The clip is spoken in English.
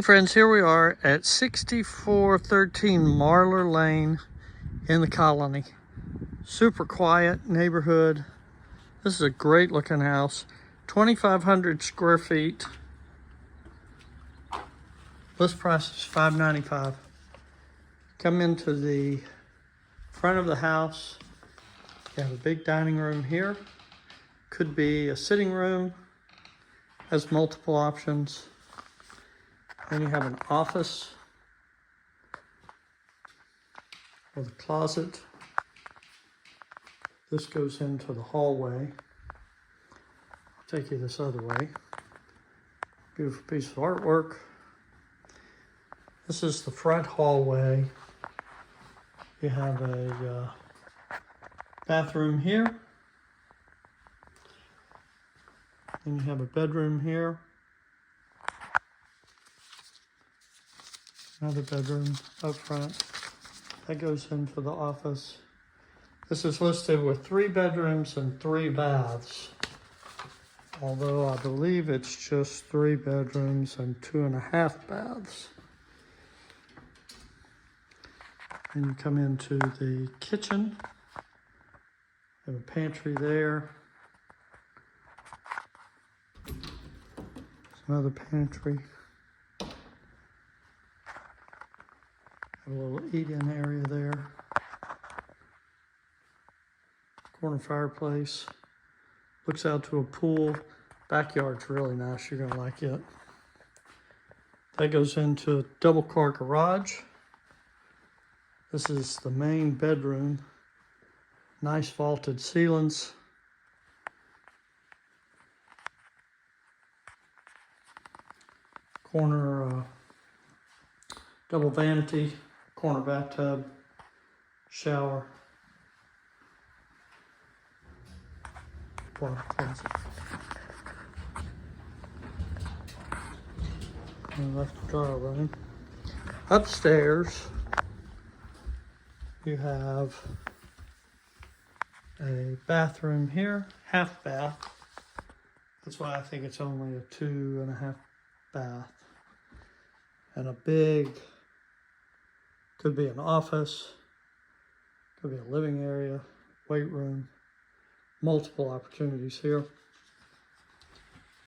Hey friends, here we are at 6413 Marlar Lane in the Colony. Super quiet neighborhood. This is a great looking house. 2,500 square feet. List price is $595. Come into the front of the house. You have a big dining room here. Could be a sitting room. Has multiple options. Then you have an office with a closet. This goes into the hallway. I'll take you this other way. Beautiful piece of artwork. This is the front hallway. You have a bathroom here. Then you have a bedroom here. Another bedroom up front. That goes into the office. This is listed with 3 bedrooms and 3 baths. Although I believe it's just 3 bedrooms and 2.5 baths. And you come into the kitchen. You have a pantry there. There's another pantry. A little eat-in area there. Corner fireplace. Looks out to a pool. Backyard's really nice. You're gonna like it. That goes into a double-car garage. This is the main bedroom. Nice vaulted ceilings. Corner double vanity. Corner bathtub, shower, closet. And left the drawer room. Upstairs, you have a bathroom here, half bath. That's why I think it's only a 2.5 bath. And a big, could be an office, could be a living area, weight room, multiple opportunities here.